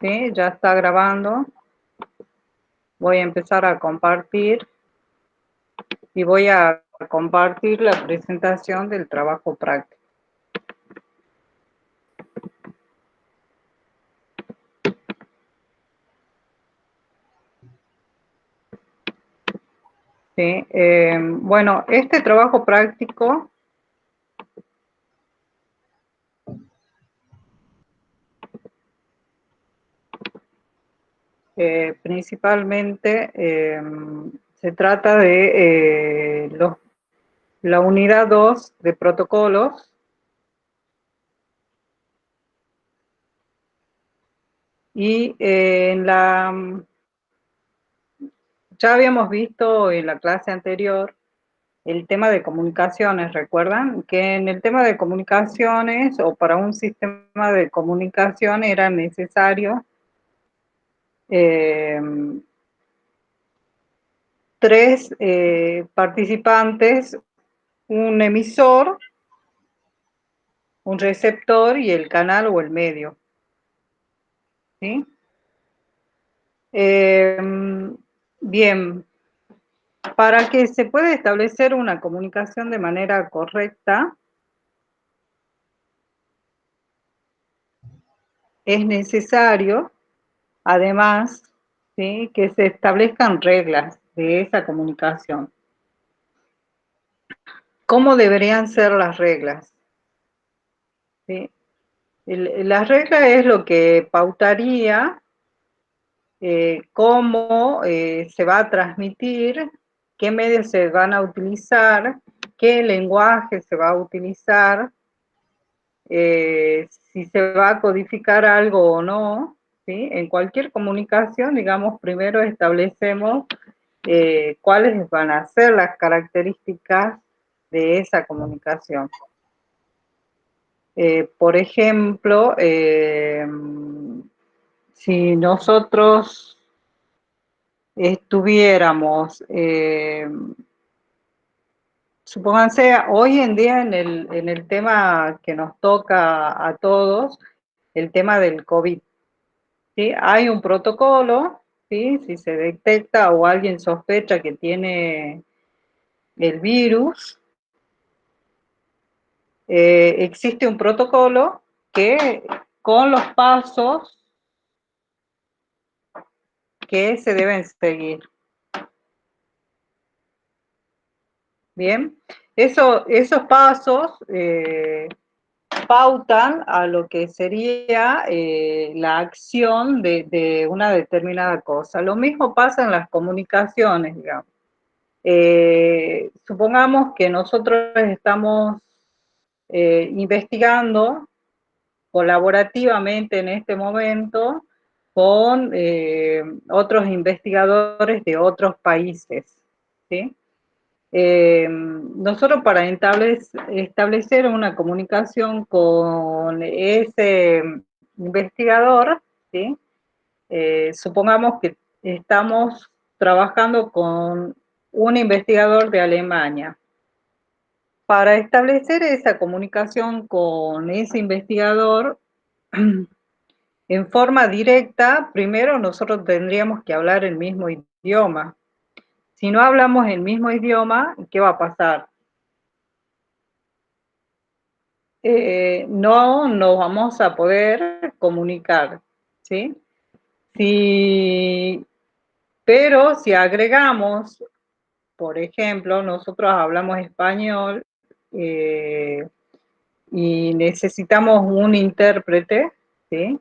Sí, ya está grabando. Voy a empezar a compartir y voy a compartir la presentación del trabajo práctico. Sí, bueno, este trabajo práctico principalmente se trata de la unidad 2 de protocolos y ya habíamos visto en la clase anterior el tema de comunicaciones, ¿recuerdan? Que en el tema de comunicaciones o para un sistema de comunicación era necesario eh, tres participantes, un emisor, un receptor y el canal o el medio. ¿Sí? Bien, para que se pueda establecer una comunicación de manera correcta, es necesario, además, ¿sí?, que se establezcan reglas de esa comunicación. ¿Cómo deberían ser las reglas? ¿Sí? Las reglas es lo que pautaría cómo se va a transmitir, qué medios se van a utilizar, qué lenguaje se va a utilizar, si se va a codificar algo o no, ¿sí? En cualquier comunicación, digamos, primero establecemos cuáles van a ser las características de esa comunicación. Por ejemplo, si nosotros estuviéramos, supónganse, hoy en día en el tema que nos toca a todos, el tema del COVID, ¿sí? Hay un protocolo, ¿sí? Si se detecta o alguien sospecha que tiene el virus, existe un protocolo que con los pasos que se deben seguir. Bien, esos pasos pautan a lo que sería la acción de una determinada cosa. Lo mismo pasa en las comunicaciones, digamos. Supongamos que nosotros estamos investigando colaborativamente en este momento con otros investigadores de otros países, ¿sí? Nosotros para establecer una comunicación con ese investigador, ¿sí? Supongamos que estamos trabajando con un investigador de Alemania. Para establecer esa comunicación con ese investigador en forma directa, primero nosotros tendríamos que hablar el mismo idioma. Si no hablamos el mismo idioma, ¿qué va a pasar? No nos vamos a poder comunicar, ¿sí? Pero si agregamos, por ejemplo, nosotros hablamos español y necesitamos un intérprete, ¿sí?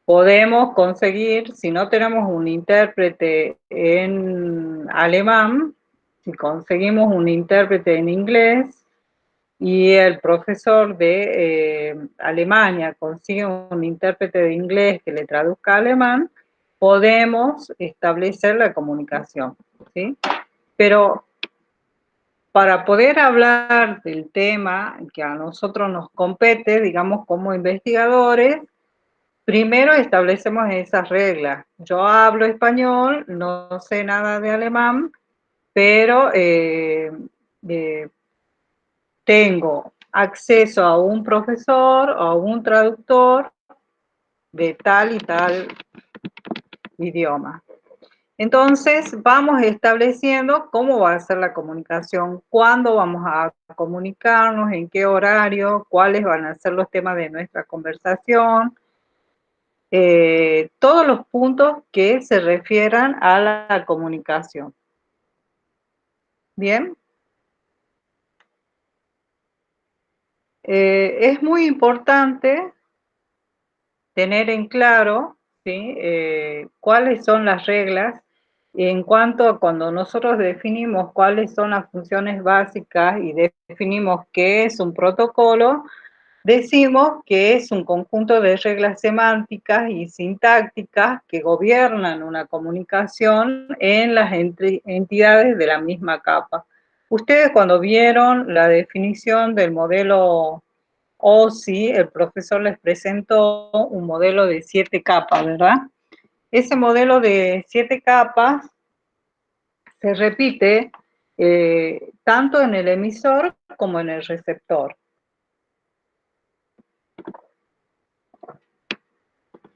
Podemos conseguir, si no tenemos un intérprete en alemán, si conseguimos un intérprete en inglés y el profesor de Alemania consigue un intérprete de inglés que le traduzca a alemán, podemos establecer la comunicación, ¿sí? Pero para poder hablar del tema que a nosotros nos compete, digamos, como investigadores, primero establecemos esas reglas. Yo hablo español, no sé nada de alemán, pero tengo acceso a un profesor o a un traductor de tal y tal idioma. Entonces, vamos estableciendo cómo va a ser la comunicación, cuándo vamos a comunicarnos, en qué horario, cuáles van a ser los temas de nuestra conversación, todos los puntos que se refieran a la comunicación. Bien. Es muy importante tener en claro, ¿sí? Cuáles son las reglas en cuanto a cuando nosotros definimos cuáles son las funciones básicas y definimos qué es un protocolo, decimos que es un conjunto de reglas semánticas y sintácticas que gobiernan una comunicación en las entidades de la misma capa. Ustedes cuando vieron la definición del modelo OSI, el profesor les presentó un modelo de 7 capas, ¿verdad? Ese modelo de 7 capas se repite tanto en el emisor como en el receptor.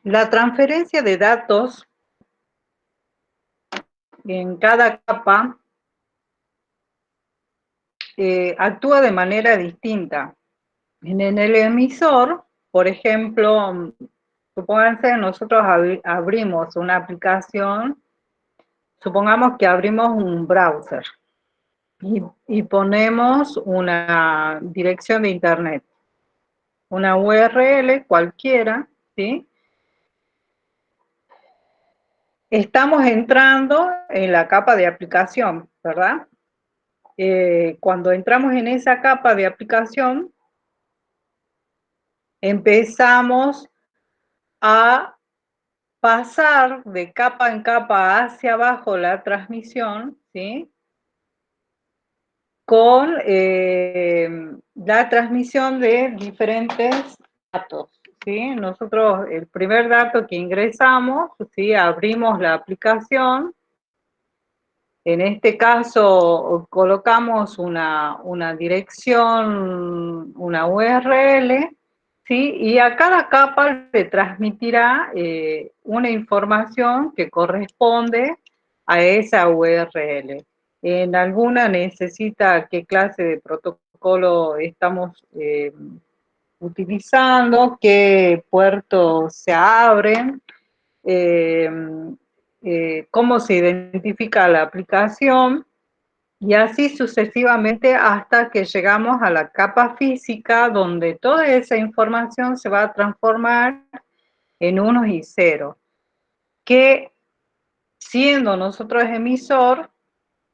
La transferencia de datos en cada capa actúa de manera distinta. En el emisor, por ejemplo, supónganse nosotros abrimos una aplicación, supongamos que abrimos un browser y ponemos una dirección de internet, una URL cualquiera, ¿sí? Estamos entrando en la capa de aplicación, ¿verdad? Cuando entramos en esa capa de aplicación, empezamos a pasar de capa en capa hacia abajo la transmisión, ¿sí? Con la transmisión de diferentes datos, ¿sí? Nosotros, el primer dato que ingresamos, ¿sí? Abrimos la aplicación. En este caso, colocamos una dirección, una URL, ¿sí? Y a cada capa le transmitirá una información que corresponde a esa URL. En alguna necesita qué clase de protocolo estamos utilizando, qué puertos se abren, eh, cómo se identifica la aplicación y así sucesivamente hasta que llegamos a la capa física donde toda esa información se va a transformar en unos y ceros, que siendo nosotros emisor,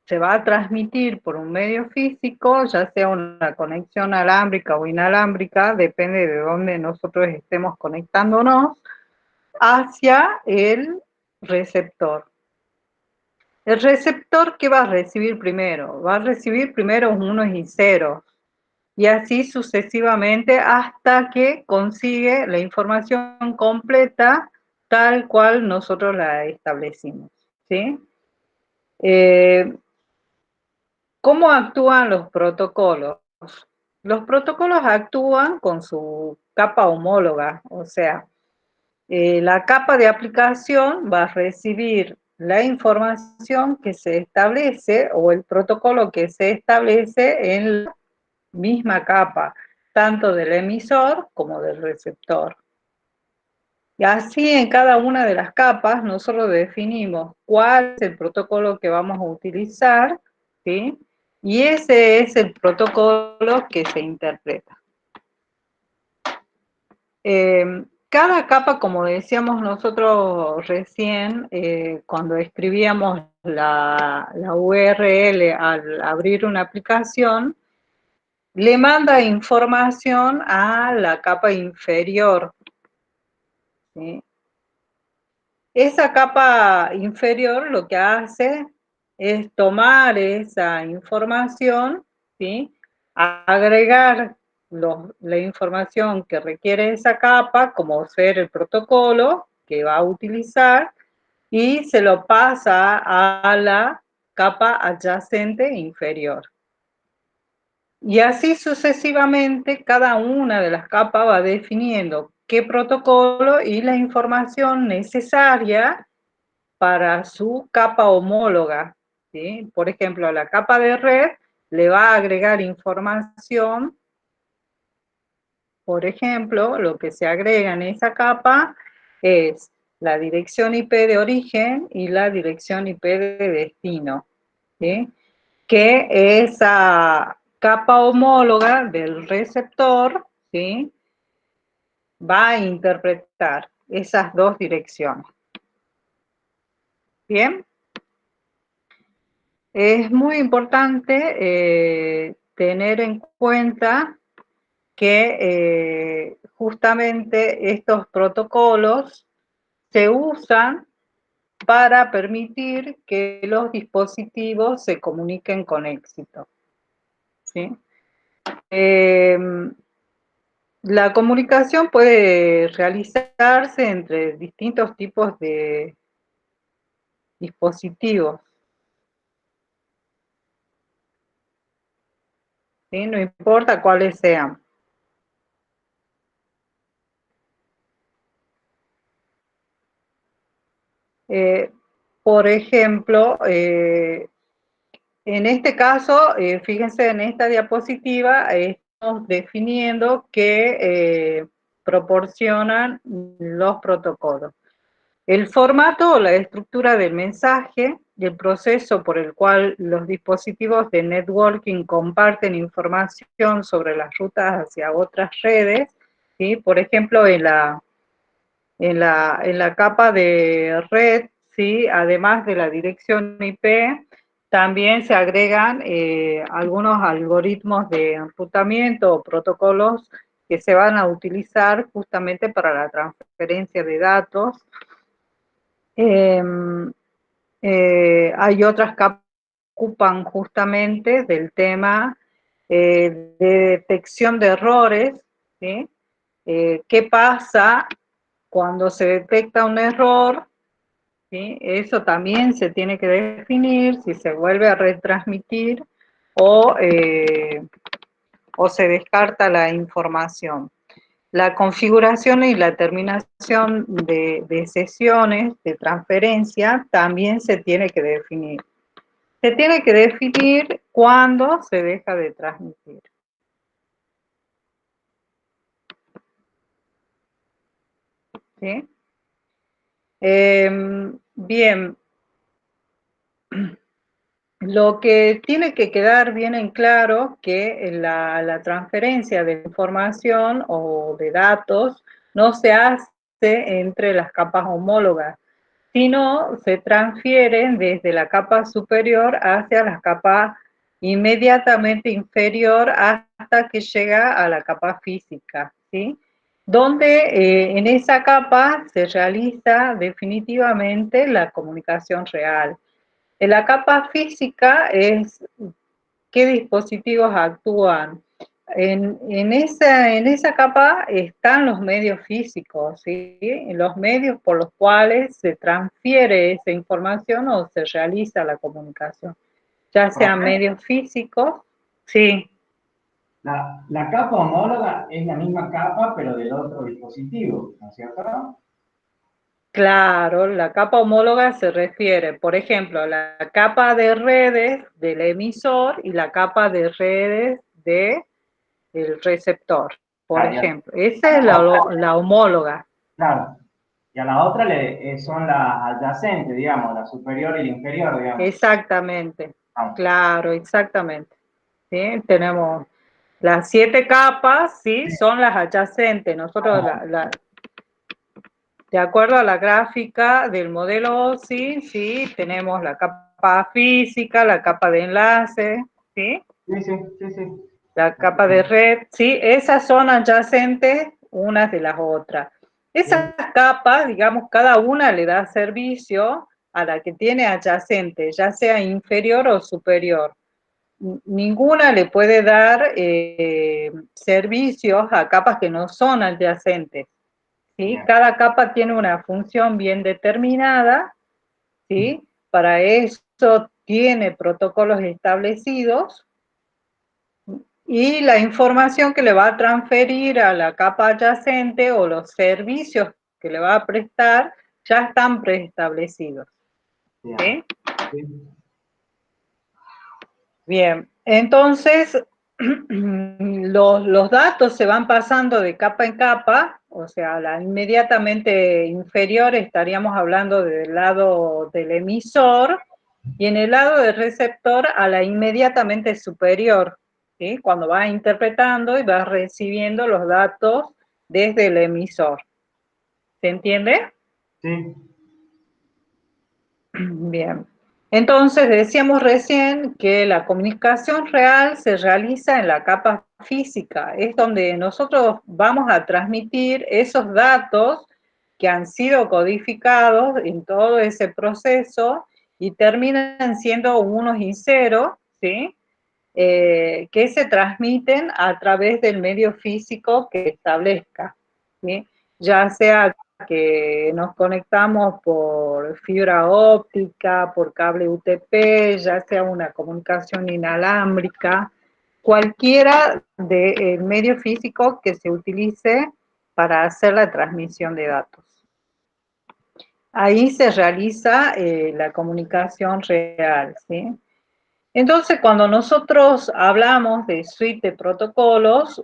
se va a transmitir por un medio físico, ya sea una conexión alámbrica o inalámbrica, depende de dónde nosotros estemos conectándonos, hacia el receptor. El receptor, ¿qué va a recibir primero? Va a recibir primero unos y ceros, y así sucesivamente hasta que consigue la información completa tal cual nosotros la establecimos, ¿sí? ¿Cómo actúan los protocolos? Los protocolos actúan con su capa homóloga, o sea, la capa de aplicación va a recibir la información que se establece o el protocolo que se establece en la misma capa, tanto del emisor como del receptor. Y así en cada una de las capas nosotros definimos cuál es el protocolo que vamos a utilizar, ¿sí? Y ese es el protocolo que se interpreta. Cada capa, como decíamos nosotros recién, cuando escribíamos la URL al abrir una aplicación, le manda información a la capa inferior, ¿sí? Esa capa inferior lo que hace es tomar esa información, ¿sí? Agregar la información que requiere esa capa, como ser el protocolo que va a utilizar, y se lo pasa a la capa adyacente inferior. Y así sucesivamente, cada una de las capas va definiendo qué protocolo y la información necesaria para su capa homóloga, ¿sí? Por ejemplo, a la capa de red le va a agregar información, por ejemplo, lo que se agrega en esa capa es la dirección IP de origen y la dirección IP de destino, ¿sí? Que esa capa homóloga del receptor, ¿sí? Va a interpretar esas dos direcciones. Bien, es muy importante tener en cuenta que justamente estos protocolos se usan para permitir que los dispositivos se comuniquen con éxito, ¿sí? La comunicación puede realizarse entre distintos tipos de dispositivos, ¿sí? No importa cuáles sean. Por ejemplo, en este caso, fíjense en esta diapositiva, estamos definiendo qué proporcionan los protocolos. El formato o la estructura del mensaje y el proceso por el cual los dispositivos de networking comparten información sobre las rutas hacia otras redes, ¿sí? Por ejemplo, en la capa de red, ¿sí? Además de la dirección IP, también se agregan algunos algoritmos de enrutamiento o protocolos que se van a utilizar justamente para la transferencia de datos. Hay otras capas que ocupan justamente del tema de detección de errores, ¿sí? ¿Qué pasa cuando se detecta un error? ¿Sí? Eso también se tiene que definir si se vuelve a retransmitir o se descarta la información. La configuración y la terminación de sesiones de transferencia también se tiene que definir. Se tiene que definir cuándo se deja de transmitir. ¿Sí? Bien, lo que tiene que quedar bien en claro que la transferencia de información o de datos no se hace entre las capas homólogas, sino se transfieren desde la capa superior hacia la capa inmediatamente inferior hasta que llega a la capa física, ¿sí? Donde en esa capa se realiza definitivamente la comunicación real. En la capa física es qué dispositivos actúan. En esa capa están los medios físicos, ¿sí? Los medios por los cuales se transfiere esa información o se realiza la comunicación, ya sean Profe, medios físicos, sí, la capa homóloga es la misma capa, pero del otro dispositivo, ¿no es cierto? claro, la capa homóloga se refiere, por ejemplo, a la capa de redes del emisor y la capa de redes del receptor, por Claro, ejemplo. a Esa es la otra, la homóloga. claro, y a la otra son las adyacentes, digamos, la superior y la inferior, digamos. Exactamente, Vamos. claro, exactamente. ¿Sí? Tenemos las 7 capas, ¿sí? Sí, Son las adyacentes. Nosotros, vamos. de acuerdo a la gráfica del modelo OSI, ¿sí? Tenemos la capa física, la capa de enlace, ¿sí? Sí, sí, sí, sí. La capa de red, ¿sí? Esas son adyacentes unas de las otras. Esas Sí, capas, digamos, cada una le da servicio a la que tiene adyacente, ya sea inferior o superior. Ninguna le puede dar servicios a capas que no son adyacentes, ¿sí? bien. Cada capa tiene una función bien determinada, ¿sí? Para eso tiene protocolos establecidos y la información que le va a transferir a la capa adyacente o los servicios que le va a prestar ya están preestablecidos. ¿Sí? Bien, entonces los datos se van pasando de capa en capa, o sea, la inmediatamente inferior estaríamos hablando del lado del emisor, y en el lado del receptor a la inmediatamente superior, ¿sí? Cuando va interpretando y va recibiendo los datos desde el emisor. ¿Se entiende? Sí. Bien. Entonces, decíamos recién que la comunicación real se realiza en la capa física, es donde nosotros vamos a transmitir esos datos que han sido codificados en todo ese proceso y terminan siendo unos y ceros, ¿sí? Que se transmiten a través del medio físico que establezca, ¿sí? Ya sea que nos conectamos por fibra óptica, por cable UTP, ya sea una comunicación inalámbrica, cualquiera del medio físico que se utilice para hacer la transmisión de datos. Ahí se realiza la comunicación real, ¿sí? Entonces, cuando nosotros hablamos de suite de protocolos,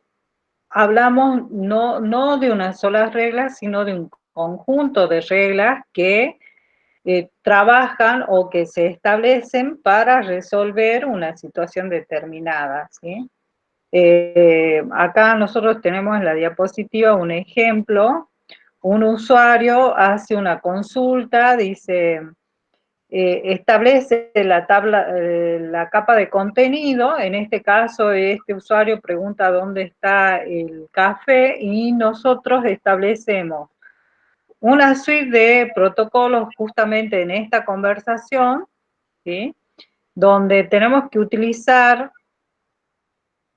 hablamos no de una sola regla, sino de un conjunto de reglas que trabajan o que se establecen para resolver una situación determinada, ¿sí? Acá nosotros tenemos en la diapositiva un ejemplo. Un usuario hace una consulta, dice, establece la capa de contenido. En este caso, este usuario pregunta dónde está el café y nosotros establecemos una suite de protocolos justamente en esta conversación, ¿sí? Donde tenemos que utilizar,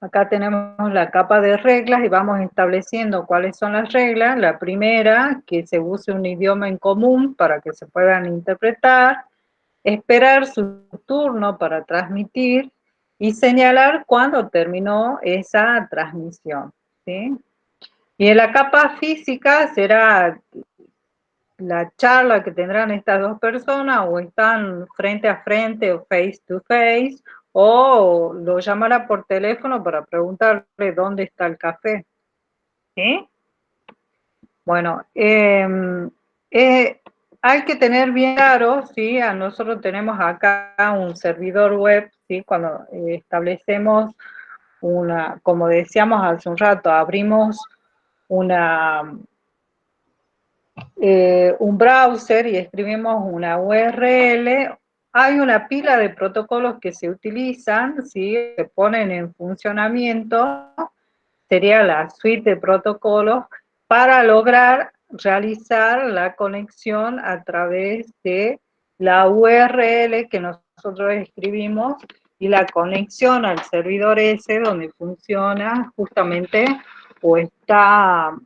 acá tenemos la capa de reglas y vamos estableciendo cuáles son las reglas. La primera, que se use un idioma en común para que se puedan interpretar. Esperar su turno para transmitir y señalar cuándo terminó esa transmisión, ¿sí? Y en la capa física será la charla que tendrán estas dos personas, o están frente a frente o face to face, o lo llamará por teléfono para preguntarle dónde está el café, ¿sí? Bueno, hay que tener bien claro, ¿sí? Nosotros tenemos acá un servidor web, ¿sí? Cuando establecemos como decíamos hace un rato, abrimos un browser y escribimos una URL, hay una pila de protocolos que se utilizan, ¿sí? Se ponen en funcionamiento, sería la suite de protocolos para lograr realizar la conexión a través de la URL que nosotros escribimos y la conexión al servidor ese donde funciona justamente o está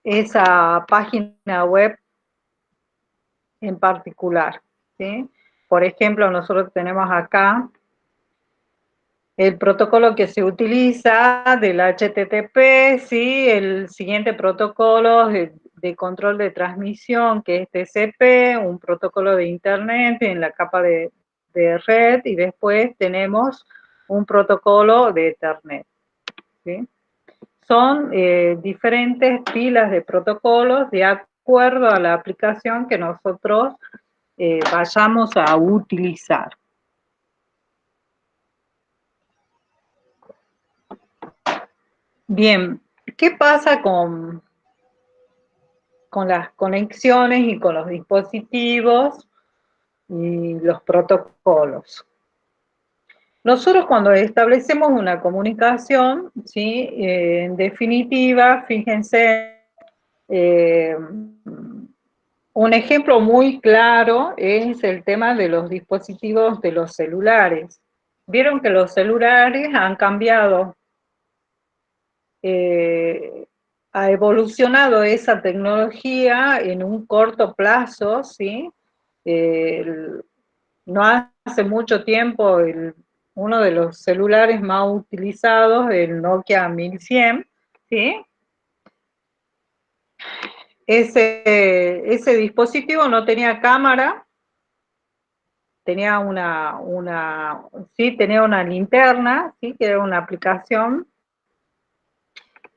esa página web en particular, ¿sí? Por ejemplo, nosotros tenemos acá el protocolo que se utiliza del HTTP, ¿sí? El siguiente protocolo de control de transmisión, que es TCP, un protocolo de internet en la capa de red, y después tenemos un protocolo de Ethernet, ¿sí? Son diferentes pilas de protocolos de acuerdo a la aplicación que nosotros vayamos a utilizar. Bien, ¿qué pasa con las conexiones y con los dispositivos y los protocolos? Nosotros cuando establecemos una comunicación, ¿sí? En definitiva, fíjense, un ejemplo muy claro es el tema de los dispositivos de los celulares. Vieron que los celulares han cambiado, ha evolucionado esa tecnología en un corto plazo, ¿sí? No hace mucho tiempo uno de los celulares más utilizados, el Nokia 1100, ¿sí? Ese dispositivo no tenía cámara, tenía tenía una linterna, ¿sí? Que era una aplicación.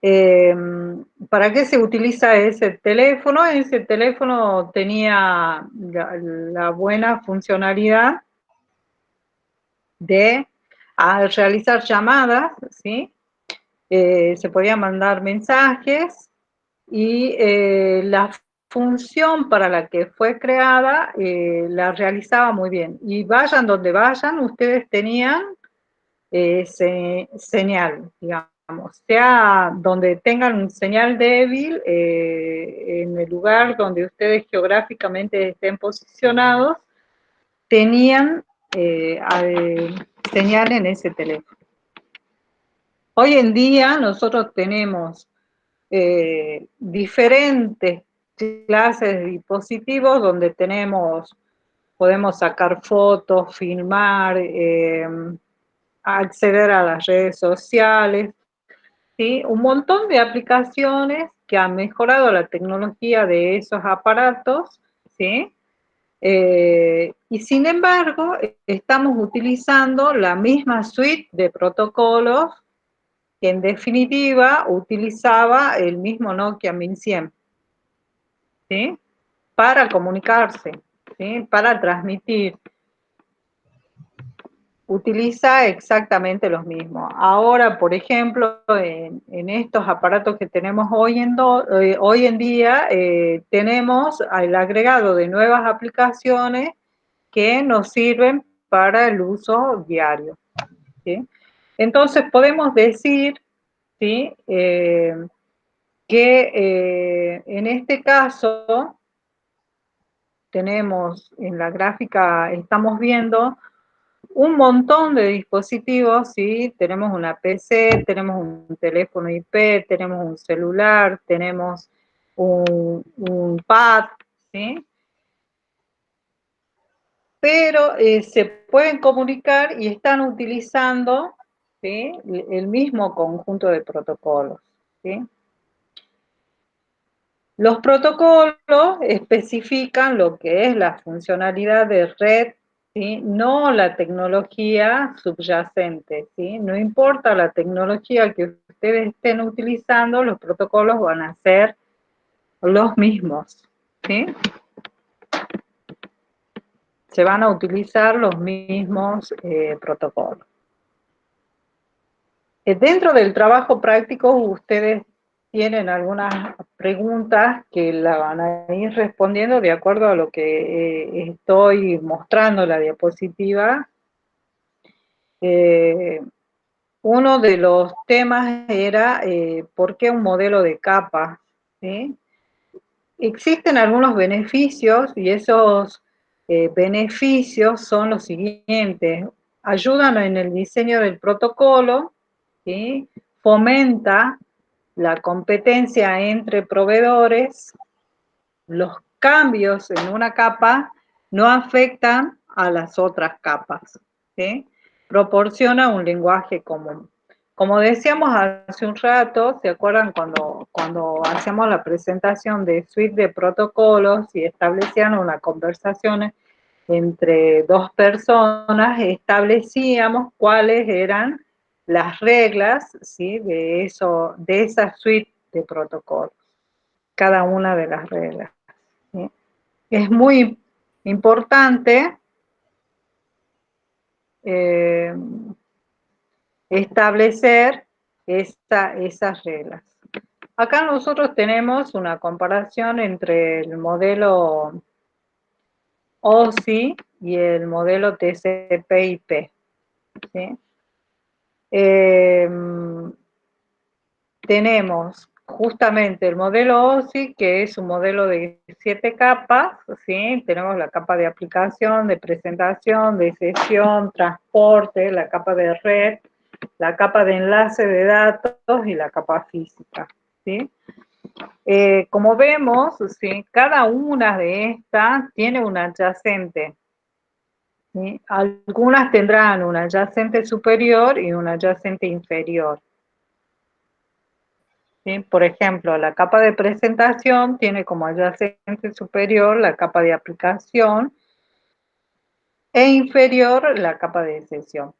¿Para qué se utiliza ese teléfono? Ese teléfono tenía la buena funcionalidad de al realizar llamadas, ¿sí? Se podían mandar mensajes y la función para la que fue creada la realizaba muy bien. Y vayan donde vayan, ustedes tenían señal, digamos, sea donde tengan un señal débil, en el lugar donde ustedes geográficamente estén posicionados, tenían señal en ese teléfono. Hoy en día nosotros tenemos diferentes clases de dispositivos donde podemos sacar fotos, filmar, acceder a las redes sociales, ¿sí? Un montón de aplicaciones que han mejorado la tecnología de esos aparatos, ¿sí? Y sin embargo, estamos utilizando la misma suite de protocolos que en definitiva utilizaba el mismo Nokia 1100, ¿sí? Para comunicarse, ¿sí? Para transmitir. Utiliza exactamente los mismos. Ahora, por ejemplo, en estos aparatos que tenemos hoy en día, tenemos el agregado de nuevas aplicaciones que nos sirven para el uso diario, ¿sí? Entonces, podemos decir, ¿sí? Que en este caso tenemos en la gráfica, estamos viendo un montón de dispositivos, ¿sí? Tenemos una PC, tenemos un teléfono IP, tenemos un celular, tenemos un pad, ¿sí? Pero se pueden comunicar y están utilizando, ¿sí? El mismo conjunto de protocolos, ¿sí? Los protocolos especifican lo que es la funcionalidad de red, ¿sí? No la tecnología subyacente, ¿sí? No importa la tecnología que ustedes estén utilizando, los protocolos van a ser los mismos, ¿sí? Se van a utilizar los mismos protocolos. Dentro del trabajo práctico, ustedes tienen algunas preguntas que la van a ir respondiendo de acuerdo a lo que estoy mostrando en la diapositiva. Uno de los temas era ¿por qué un modelo de capa? ¿Sí? Existen algunos beneficios y esos beneficios son los siguientes. Ayudan en el diseño del protocolo, ¿sí? Fomenta la competencia entre proveedores, los cambios en una capa no afectan a las otras capas, ¿sí? Proporciona un lenguaje común. Como decíamos hace un rato, ¿se acuerdan cuando hacíamos la presentación de suite de protocolos y establecían una conversación entre dos personas, establecíamos cuáles eran las reglas, ¿sí? de esa suite de protocolos, cada una de las reglas, ¿sí? Es muy importante eh, establecer esas reglas. Acá nosotros tenemos una comparación entre el modelo OSI y el modelo TCP/IP, ¿sí? Tenemos justamente el modelo OSI, que es un modelo de 7 capas, ¿sí? Tenemos la capa de aplicación, de presentación, de sesión, transporte, la capa de red, la capa de enlace de datos y la capa física, ¿sí? Como vemos, ¿sí? Cada una de estas tiene un adyacente, ¿sí? Algunas tendrán un adyacente superior y un adyacente inferior. ¿Sí? Por ejemplo, la capa de presentación tiene como adyacente superior la capa de aplicación e inferior la capa de sesión.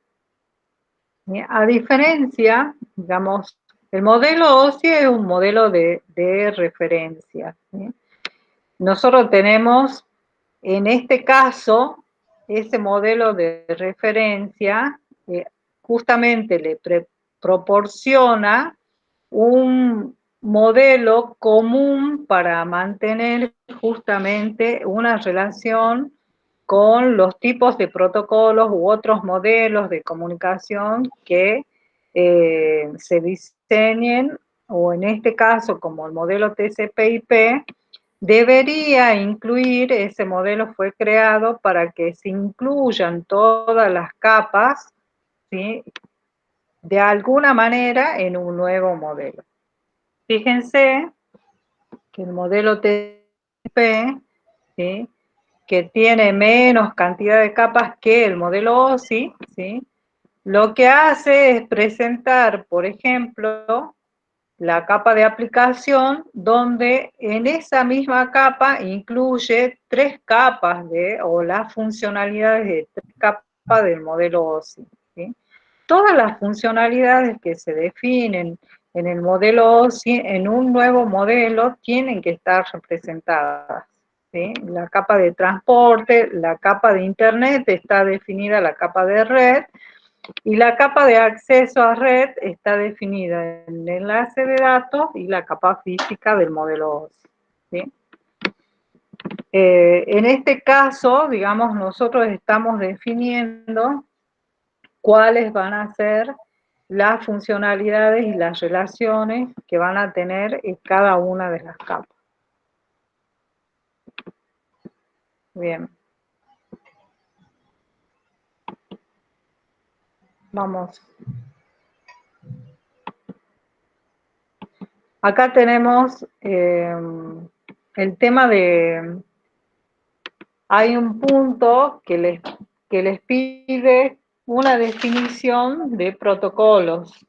¿Sí? A diferencia, digamos, el modelo OSI es un modelo de referencia. ¿Sí? Nosotros tenemos, en este caso, ese modelo de referencia justamente le proporciona un modelo común para mantener justamente una relación con los tipos de protocolos u otros modelos de comunicación que se diseñen, o en este caso, como el modelo TCP/IP, debería incluir, ese modelo fue creado para que se incluyan todas las capas, ¿sí? De alguna manera en un nuevo modelo. Fíjense que el modelo TCP, ¿sí? Que tiene menos cantidad de capas que el modelo OSI, ¿sí? Lo que hace es presentar, por ejemplo, la capa de aplicación, donde en esa misma capa incluye 3 capas o las funcionalidades de 3 capas del modelo OSI, ¿sí? Todas las funcionalidades que se definen en el modelo OSI, en un nuevo modelo, tienen que estar representadas, ¿sí? La capa de transporte, la capa de internet, está definida la capa de red, y la capa de acceso a red está definida en el enlace de datos y la capa física del modelo OSI, ¿sí? En este caso, digamos, nosotros estamos definiendo cuáles van a ser las funcionalidades y las relaciones que van a tener en cada una de las capas. Bien. Vamos. Acá tenemos el tema de... Hay un punto que les pide una definición de protocolos,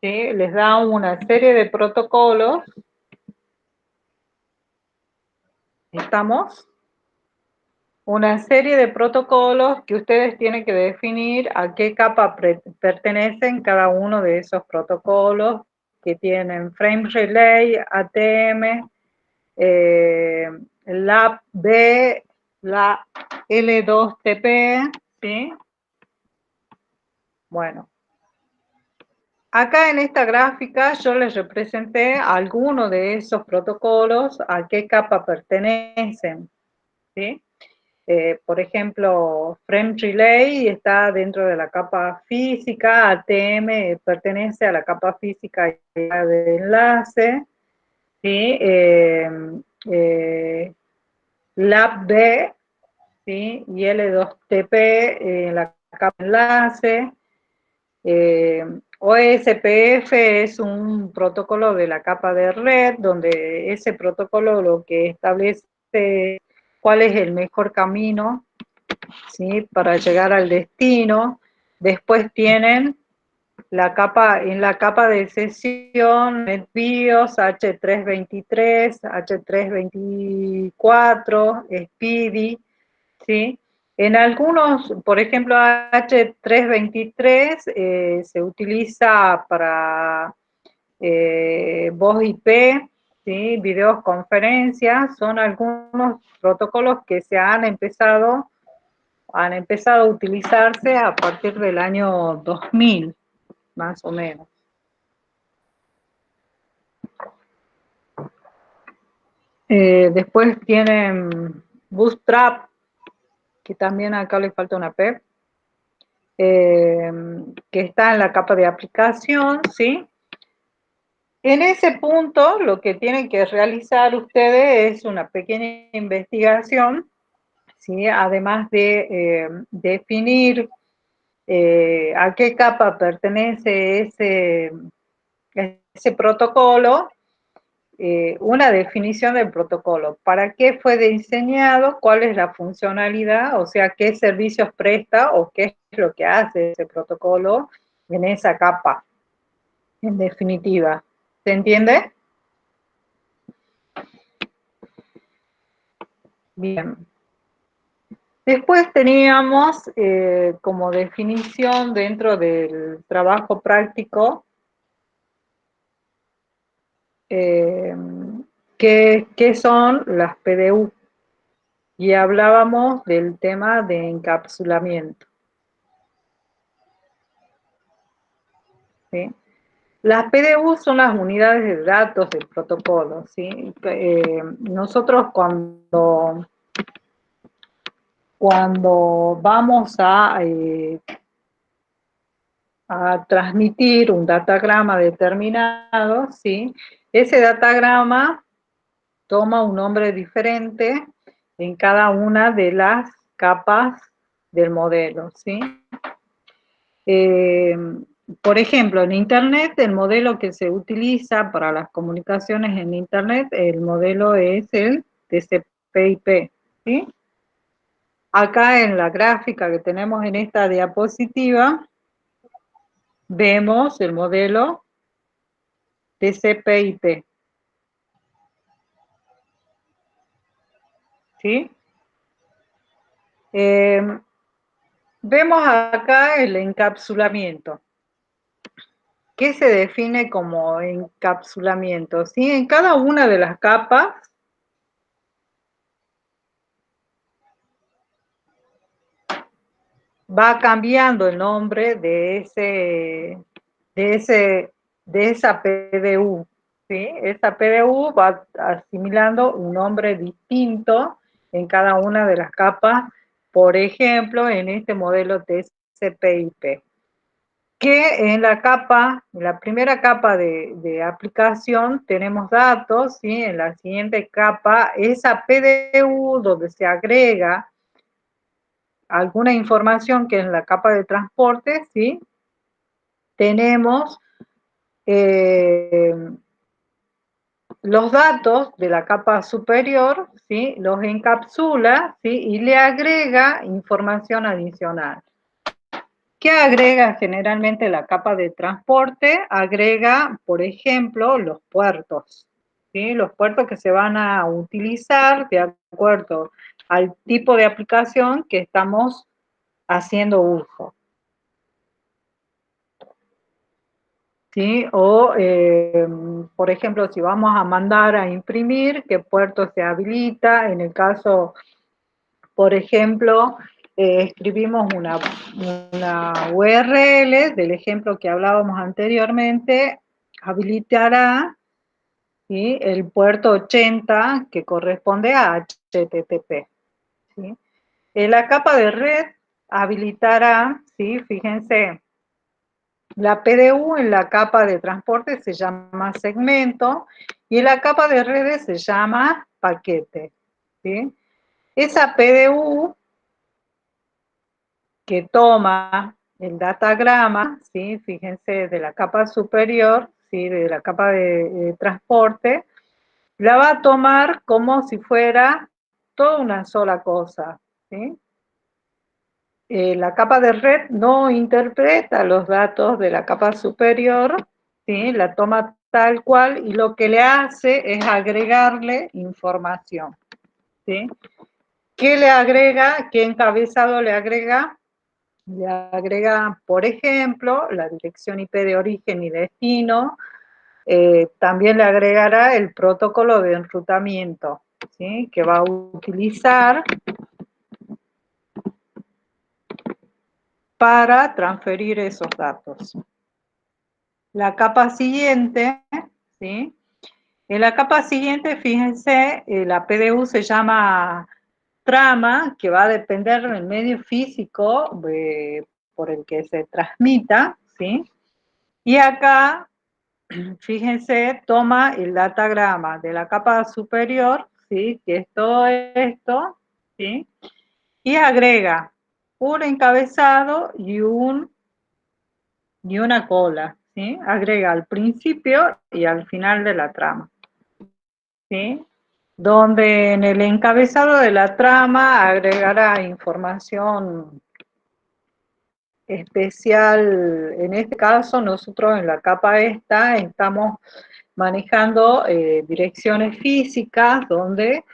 ¿sí? Les da una serie de protocolos. ¿Estamos? Una serie de protocolos que ustedes tienen que definir a qué capa pertenecen cada uno de esos protocolos, que tienen Frame Relay, ATM, LAB, la L2TP, ¿sí? Bueno, acá en esta gráfica yo les representé algunos de esos protocolos, a qué capa pertenecen, ¿sí? Por ejemplo, Frame Relay está dentro de la capa física, ATM pertenece a la capa física de enlace, ¿sí? LAB, ¿sí? Y L2TP en la capa de enlace. OSPF es un protocolo de la capa de red, donde ese protocolo lo que establece cuál es el mejor camino, ¿sí? Para llegar al destino. Después tienen en la capa de sesión, NetBIOS, H323, H324, SPIDY, ¿sí? En algunos, por ejemplo, H323 se utiliza para voz IP, ¿sí? Videoconferencias, son algunos protocolos que han empezado a utilizarse a partir del año 2000, más o menos. Después tienen Bootstrap, que también acá le falta una P, que está en la capa de aplicación, ¿sí? En ese punto, lo que tienen que realizar ustedes es una pequeña investigación, ¿sí? Además de definir a qué capa pertenece ese protocolo, una definición del protocolo. ¿Para qué fue diseñado? ¿Cuál es la funcionalidad? O sea, ¿qué servicios presta o qué es lo que hace ese protocolo en esa capa? En definitiva, ¿se entiende? Bien. Después teníamos como definición dentro del trabajo práctico qué son las PDU y hablábamos del tema de encapsulamiento. ¿Sí? Las PDU son las unidades de datos del protocolo. ¿Sí? Nosotros cuando vamos a transmitir un datagrama determinado, ¿sí? Ese datagrama toma un nombre diferente en cada una de las capas del modelo, ¿sí? Por ejemplo, en Internet, el modelo que se utiliza para las comunicaciones en Internet, el modelo es el TCP/IP, ¿sí? Acá en la gráfica que tenemos en esta diapositiva, vemos el modelo TCP/IP, ¿sí? Vemos acá el encapsulamiento. ¿Qué se define como encapsulamiento? ¿Sí? En cada una de las capas va cambiando el nombre de esa PDU. ¿Sí? Esa PDU va asimilando un nombre distinto en cada una de las capas, por ejemplo, en este modelo TCP/IP. Que en la primera capa de aplicación tenemos datos, ¿sí? En la siguiente capa, esa PDU donde se agrega alguna información que en la capa de transporte, ¿sí? Tenemos los datos de la capa superior, ¿sí? Los encapsula, ¿sí? Y le agrega información adicional. ¿Qué agrega generalmente la capa de transporte? Agrega, por ejemplo, los puertos, ¿sí? Los puertos que se van a utilizar de acuerdo al tipo de aplicación que estamos haciendo uso. ¿Sí? O, por ejemplo, si vamos a mandar a imprimir, ¿qué puerto se habilita? En el caso, por ejemplo, escribimos una URL del ejemplo que hablábamos anteriormente, habilitará, ¿sí? El puerto 80 que corresponde a HTTP. ¿Sí? En la capa de red habilitará, ¿sí? Fíjense, la PDU en la capa de transporte se llama segmento y en la capa de redes se llama paquete. ¿Sí? Esa PDU que toma el datagrama, ¿sí? Fíjense, de la capa superior, ¿sí? De la capa de transporte, la va a tomar como si fuera toda una sola cosa. ¿Sí? La capa de red no interpreta los datos de la capa superior, ¿sí? La toma tal cual y lo que le hace es agregarle información. ¿Sí? ¿Qué le agrega? ¿Qué encabezado le agrega? Le agrega, por ejemplo, la dirección IP de origen y destino. También le agregará el protocolo de enrutamiento, ¿sí? Que va a utilizar para transferir esos datos. La capa siguiente, ¿sí? En la capa siguiente, fíjense, la PDU se llama trama, que va a depender del medio físico por el que se transmita, ¿sí? Y acá, fíjense, toma el datagrama de la capa superior, ¿sí? Que es todo esto, ¿sí? Y agrega un encabezado y una cola, ¿sí? Agrega al principio y al final de la trama. ¿sí? Donde en el encabezado de la trama agregará información especial. En este caso, nosotros en la capa esta estamos manejando direcciones físicas, donde,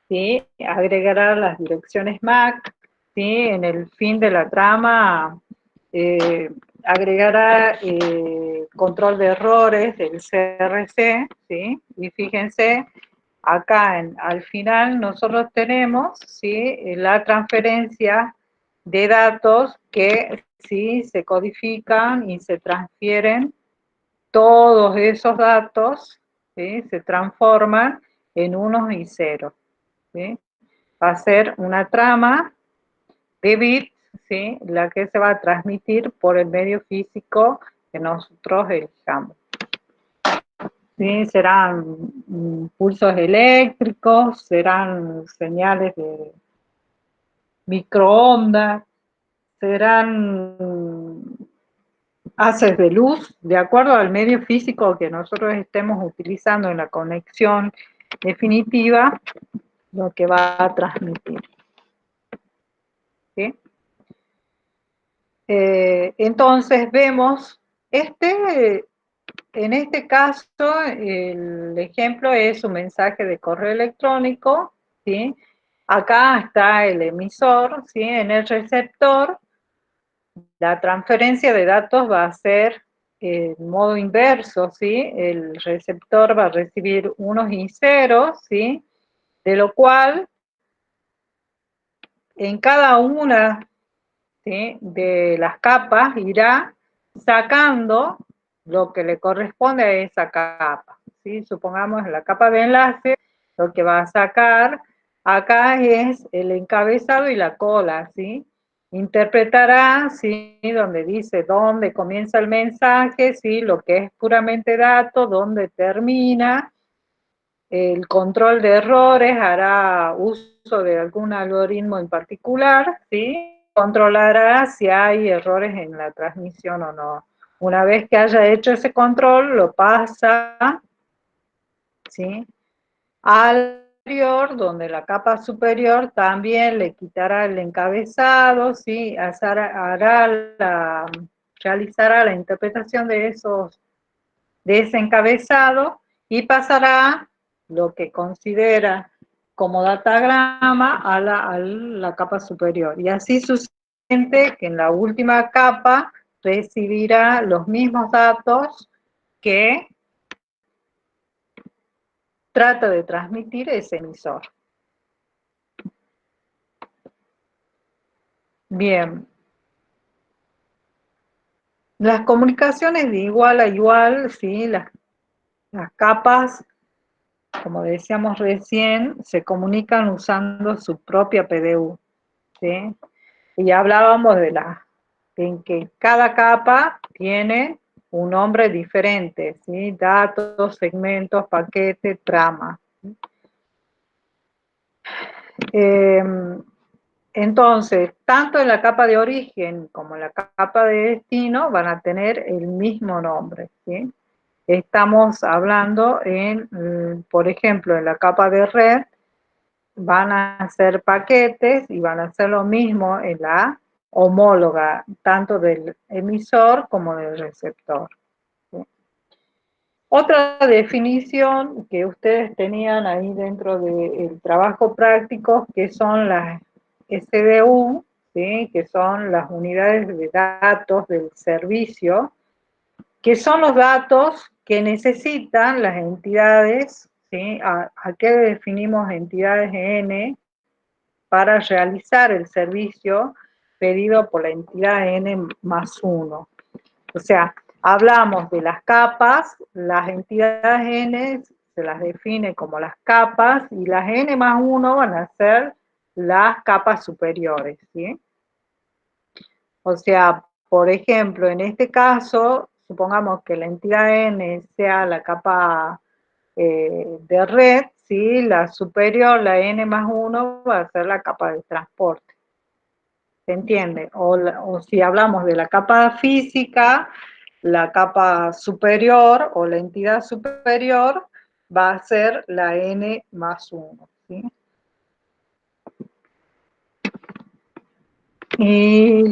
¿sí?, agregará las direcciones MAC, ¿sí? En el fin de la trama eh, agregará control de errores del CRC, ¿sí? Y fíjense, acá al final nosotros tenemos, ¿sí?, la transferencia de datos que, ¿sí?, se codifican y se transfieren. Todos esos datos, ¿sí?, se transforman en unos y ceros, ¿sí? Va a ser una trama de bits, ¿sí?, la que se va a transmitir por el medio físico que nosotros elijamos. ¿Sí? Serán pulsos eléctricos, serán señales de microondas, serán haces de luz, de acuerdo al medio físico que nosotros estemos utilizando en la conexión definitiva, lo que va a transmitir. ¿Sí? Entonces vemos, en este caso, el ejemplo es un mensaje de correo electrónico, ¿sí? Acá está el emisor, ¿sí? En el receptor, la transferencia de datos va a ser en modo inverso, ¿sí? El receptor va a recibir unos y ceros, ¿sí? De lo cual, en cada una, ¿sí?, de las capas irá sacando lo que le corresponde a esa capa, ¿sí? Supongamos la capa de enlace, lo que va a sacar acá es el encabezado y la cola, ¿sí? Interpretará, ¿sí?, donde dice dónde comienza el mensaje, ¿sí?, lo que es puramente dato, dónde termina. El control de errores hará uso de algún algoritmo en particular, ¿sí? Controlará si hay errores en la transmisión o no. Una vez que haya hecho ese control, lo pasa, ¿sí?, al superior, donde la capa superior también le quitará el encabezado, ¿sí? Realizará la interpretación de ese encabezado y pasará lo que considera como datagrama a la capa superior. Y así sucesivamente, que en la última capa recibirá los mismos datos que trata de transmitir ese emisor. Bien. Las comunicaciones de igual a igual, ¿sí? Las capas, como decíamos recién, se comunican usando su propia PDU, ¿sí? Y hablábamos en que cada capa tiene un nombre diferente, ¿sí? Datos, segmentos, paquete, trama. Entonces, tanto en la capa de origen como en la capa de destino van a tener el mismo nombre, ¿sí? Estamos hablando por ejemplo, en la capa de red, van a ser paquetes y van a hacer lo mismo en la homóloga, tanto del emisor como del receptor, ¿sí? Otra definición que ustedes tenían ahí dentro del trabajo práctico, que son las SDU, ¿sí?, que son las unidades de datos del servicio, que son los datos que necesitan las entidades, ¿sí? ¿A qué definimos entidades N? Para realizar el servicio pedido por la entidad N más 1. O sea, hablamos de las capas, las entidades N se las define como las capas y las N más 1 van a ser las capas superiores, ¿sí? O sea, por ejemplo, en este caso, supongamos que la entidad N sea la capa de red, ¿sí? La superior, la N más 1, va a ser la capa de transporte. ¿Se entiende? O si hablamos de la capa física, la capa superior o la entidad superior va a ser la n más 1. ¿Sí? Y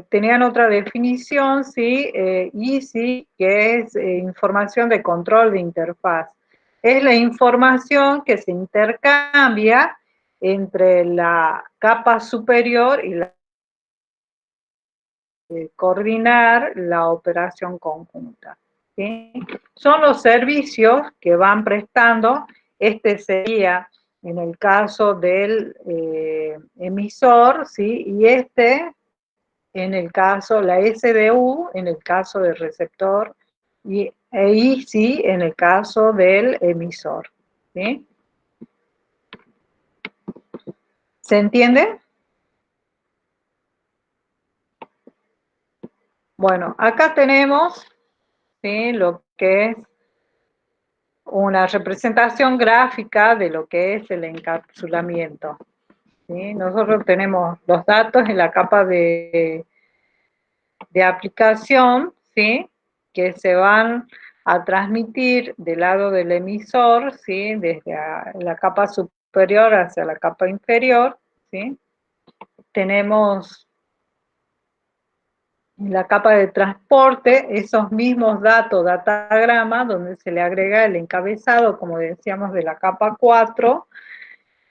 tenían otra definición, ¿sí? EASY, que es información de control de interfaz. Es la información que se intercambia entre la capa superior y la coordinar la operación conjunta. ¿Sí? Son los servicios que van prestando. Este sería en el caso del emisor, ¿sí? Y este en el caso, la SDU en el caso del receptor y EISI en el caso del emisor. ¿Sí? ¿Se entiende? Bueno, acá tenemos, ¿sí?, lo que es una representación gráfica de lo que es el encapsulamiento. ¿Sí? Nosotros tenemos los datos en la capa de aplicación, ¿sí?, que se van a transmitir del lado del emisor, ¿sí?, desde la capa superior hacia la capa inferior. ¿Sí? Tenemos en la capa de transporte esos mismos datos, datagrama, donde se le agrega el encabezado, como decíamos, de la capa 4,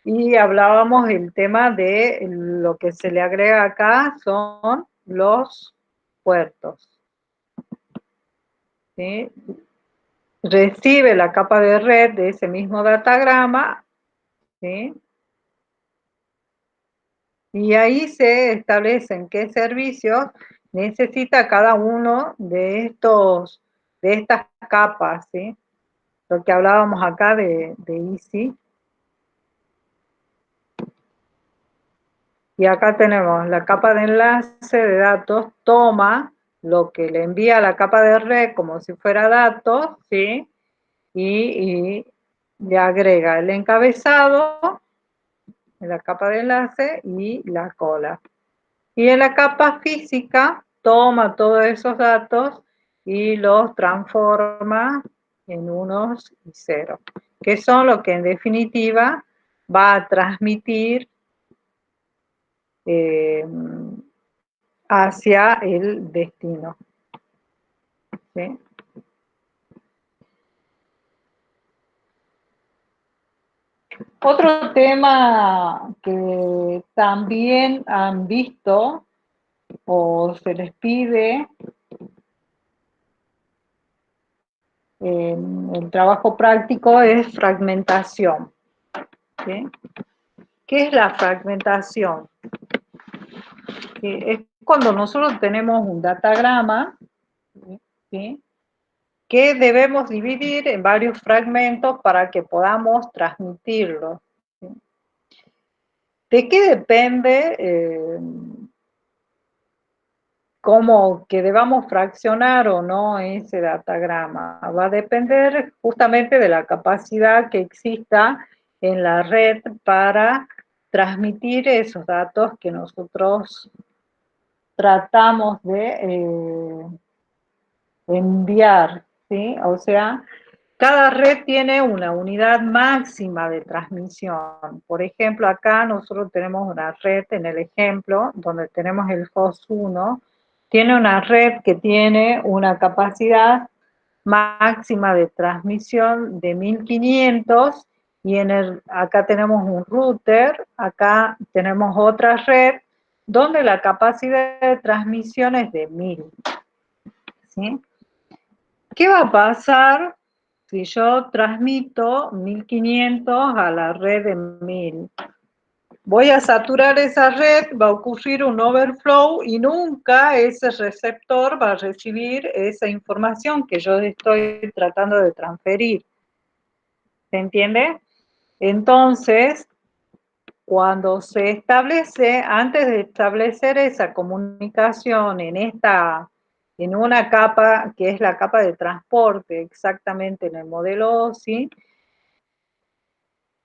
y hablábamos del tema de lo que se le agrega acá son los puertos. ¿Sí? Recibe la capa de red de ese mismo datagrama, ¿sí?, y ahí se establecen qué servicios necesita cada uno de estas capas, ¿sí? Lo que hablábamos acá de EASY. Y acá tenemos la capa de enlace de datos, toma lo que le envía a la capa de red como si fuera datos, ¿sí? Y le agrega el encabezado en la capa de enlace y la cola. Y en la capa física toma todos esos datos y los transforma en unos y ceros, que son lo que en definitiva va a transmitir hacia el destino. ¿Sí? Otro tema que también han visto o se les pide en el trabajo práctico es fragmentación. ¿Sí? ¿Qué es la fragmentación? Es cuando nosotros tenemos un datagrama, ¿sí?, que debemos dividir en varios fragmentos para que podamos transmitirlo. ¿Sí? ¿De qué depende cómo que debamos fraccionar o no ese datagrama? Va a depender justamente de la capacidad que exista en la red para transmitir esos datos que nosotros tratamos de enviar, ¿sí? O sea, cada red tiene una unidad máxima de transmisión. Por ejemplo, acá nosotros tenemos una red en el ejemplo, donde tenemos el host 1, tiene una red que tiene una capacidad máxima de transmisión de 1500, y acá tenemos un router, acá tenemos otra red, donde la capacidad de transmisión es de 1000. ¿Sí? ¿Qué va a pasar si yo transmito 1500 a la red de 1000? Voy a saturar esa red, va a ocurrir un overflow y nunca ese receptor va a recibir esa información que yo estoy tratando de transferir. ¿Se entiende? Entonces, cuando se establece, antes de establecer esa comunicación en una capa que es la capa de transporte, exactamente en el modelo OSI,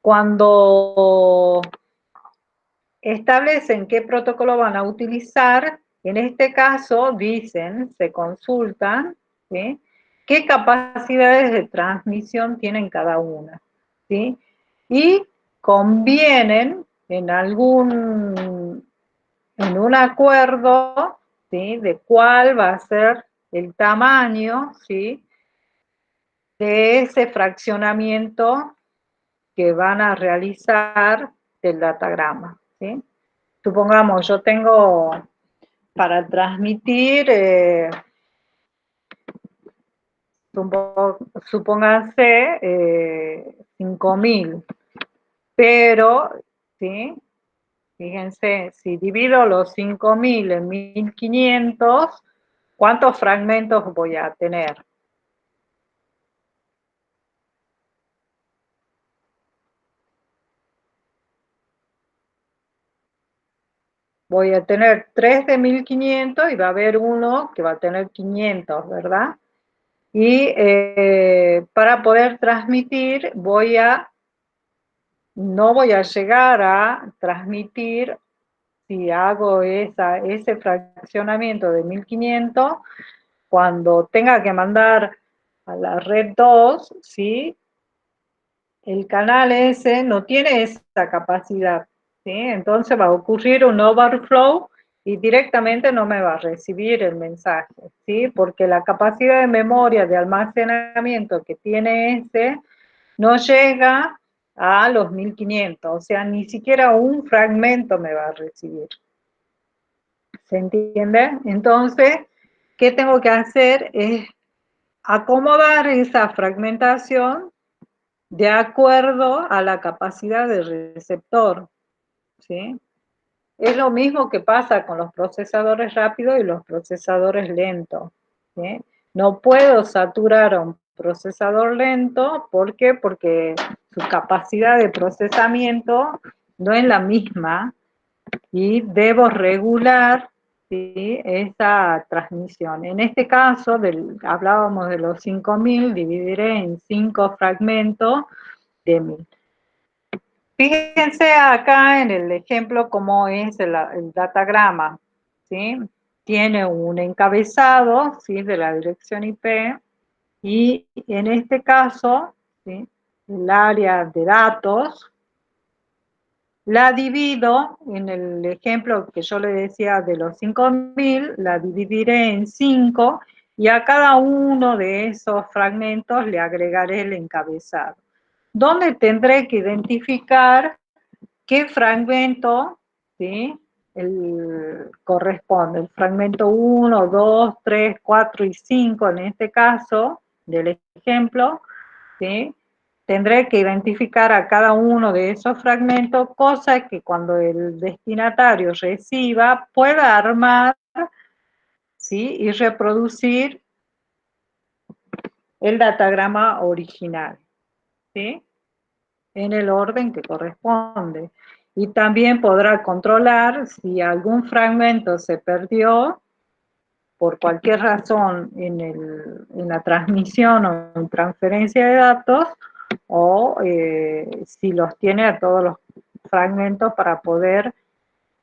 cuando establecen qué protocolo van a utilizar, en este caso dicen, se consultan, ¿sí?, qué capacidades de transmisión tienen cada una, ¿sí? Y convienen en un acuerdo, ¿sí? De cuál va a ser el tamaño, ¿sí? De ese fraccionamiento que van a realizar del datagrama, ¿sí? Supongamos, yo tengo para transmitir, supónganse, 5.000, pero, ¿sí? Fíjense, si divido los 5.000 en 1.500, ¿cuántos fragmentos voy a tener? Voy a tener 3 de 1.500 y va a haber uno que va a tener 500, ¿verdad? Y para poder transmitir no voy a llegar a transmitir, si hago ese fraccionamiento de 1.500, cuando tenga que mandar a la red 2, ¿sí? El canal ese no tiene esa capacidad, ¿sí? Entonces va a ocurrir un overflow y directamente no me va a recibir el mensaje, ¿sí? Porque la capacidad de memoria de almacenamiento que tiene ese no llega a los 1.500, o sea, ni siquiera un fragmento me va a recibir. ¿Se entiende? Entonces, ¿qué tengo que hacer? Es acomodar esa fragmentación de acuerdo a la capacidad del receptor, ¿sí? Es lo mismo que pasa con los procesadores rápidos y los procesadores lentos, ¿sí? No puedo saturar a un procesador lento, ¿por qué? Porque su capacidad de procesamiento no es la misma y debo regular, ¿sí? Esa transmisión. En este caso, hablábamos de los 5.000, dividiré en 5 fragmentos de 1.000. Fíjense acá en el ejemplo cómo es el datagrama, ¿sí? Tiene un encabezado, ¿sí? De la dirección IP, y en este caso, ¿sí? El área de datos, la divido, en el ejemplo que yo le decía de los 5.000, la dividiré en 5, y a cada uno de esos fragmentos le agregaré el encabezado, donde tendré que identificar qué fragmento, ¿sí? Corresponde, el fragmento 1, 2, 3, 4 y 5, en este caso, del ejemplo, ¿sí? Tendré que identificar a cada uno de esos fragmentos, cosa que cuando el destinatario reciba pueda armar, ¿sí? Y reproducir el datagrama original, ¿sí? En el orden que corresponde. Y también podrá controlar si algún fragmento se perdió por cualquier razón en la transmisión o en transferencia de datos, o si los tiene a todos los fragmentos para poder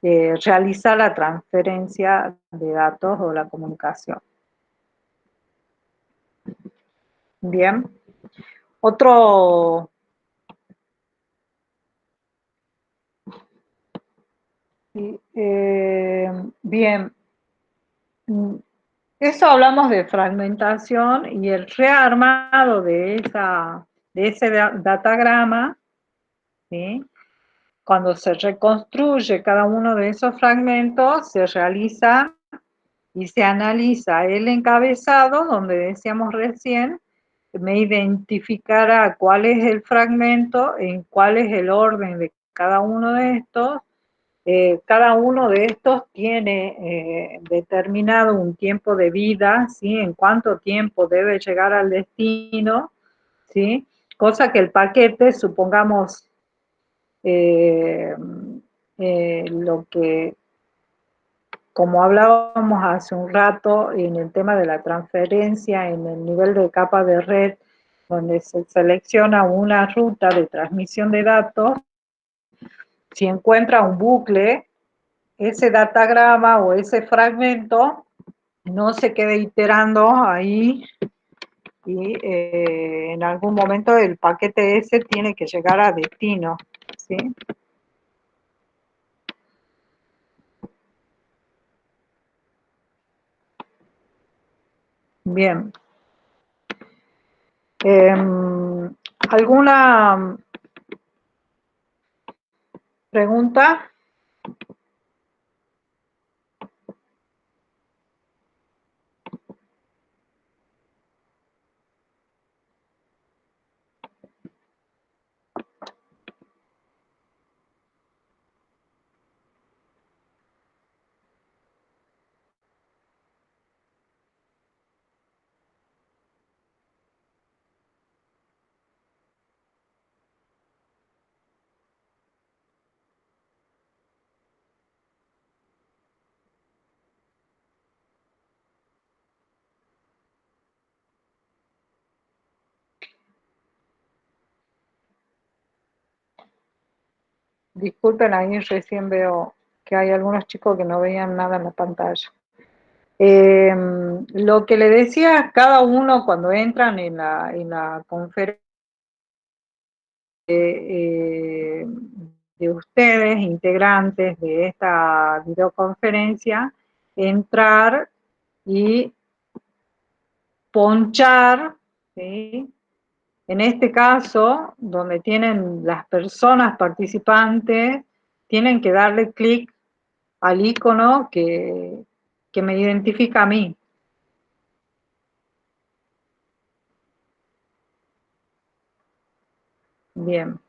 realizar la transferencia de datos o la comunicación. Bien. Otro... bien. Eso hablamos de fragmentación y el rearmado de ese datagrama, ¿sí? Cuando se reconstruye cada uno de esos fragmentos, se realiza y se analiza el encabezado, donde decíamos recién, me identificará cuál es el fragmento, en cuál es el orden de cada uno de estos. Cada uno de estos tiene determinado un tiempo de vida, ¿sí? En cuánto tiempo debe llegar al destino, ¿sí? Cosa que el paquete, supongamos, eh, lo que, como hablábamos hace un rato en el tema de la transferencia en el nivel de capa de red, donde se selecciona una ruta de transmisión de datos, si encuentra un bucle, ese datagrama o ese fragmento no se quede iterando ahí y en algún momento el paquete ese tiene que llegar a destino, ¿sí? Bien. ¿Alguna pregunta? Disculpen, ahí recién veo que hay algunos chicos que no veían nada en la pantalla. Lo que le decía, cada uno cuando entran en la conferencia de ustedes, integrantes de esta videoconferencia, entrar y ponchar, ¿sí? En este caso, donde tienen las personas participantes, tienen que darle clic al icono que me identifica a mí. Bien.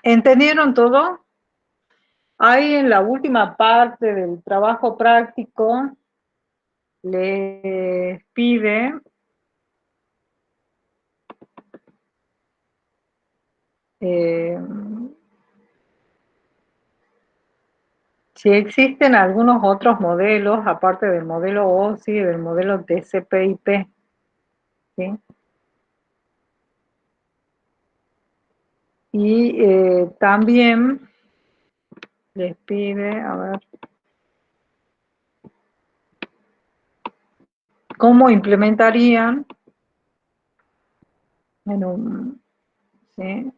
¿Entendieron todo? Ahí en la última parte del trabajo práctico les pide si existen algunos otros modelos, aparte del modelo OSI y del modelo TCP/IP, ¿sí? Y también les pide, a ver, cómo implementarían en un, ¿sí?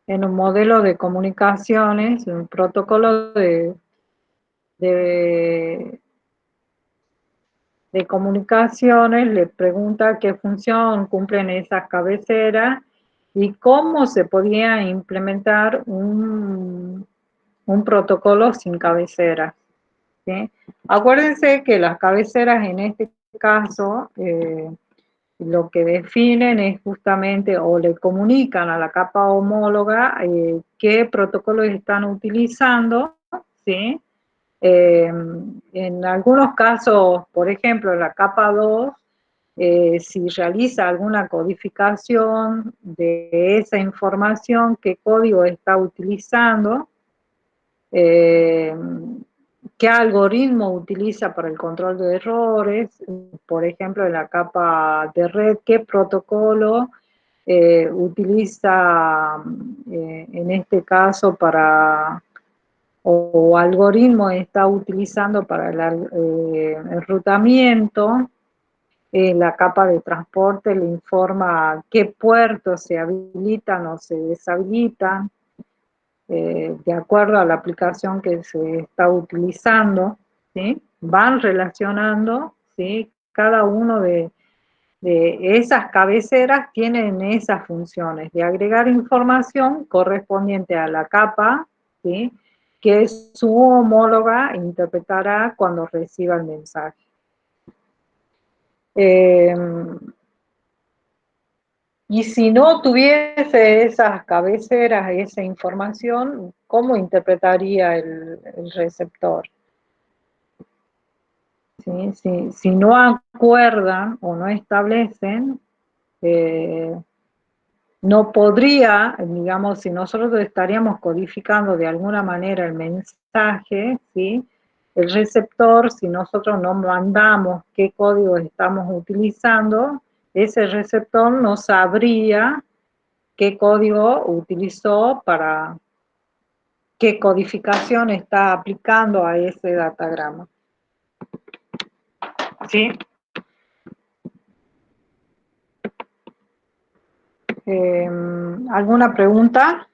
En un modelo de comunicaciones, un protocolo de, de comunicaciones, le pregunta qué función cumplen esas cabeceras y cómo se podía implementar un protocolo sin cabeceras, ¿sí? Acuérdense que las cabeceras en este caso lo que definen es justamente o le comunican a la capa homóloga qué protocolos están utilizando, ¿sí? En algunos casos, por ejemplo, la capa 2, si realiza alguna codificación de esa información, qué código está utilizando, eh, qué algoritmo utiliza para el control de errores, por ejemplo, en la capa de red, qué protocolo utiliza en este caso para o algoritmo está utilizando para el enrutamiento, la capa de transporte le informa qué puertos se habilitan o se deshabilitan, de acuerdo a la aplicación que se está utilizando, ¿sí? Van relacionando, ¿sí? Cada uno de esas cabeceras tienen esas funciones de agregar información correspondiente a la capa, ¿sí? Que su homóloga interpretará cuando reciba el mensaje. Y si no tuviese esas cabeceras, esa información, ¿cómo interpretaría el receptor? ¿Sí? Si no acuerdan o no establecen, no podría, digamos, si nosotros estaríamos codificando de alguna manera el mensaje, ¿sí? El receptor, si nosotros no mandamos qué código estamos utilizando, ese receptor no sabría qué código utilizó para qué codificación está aplicando a ese datagrama. Sí. ¿Alguna pregunta?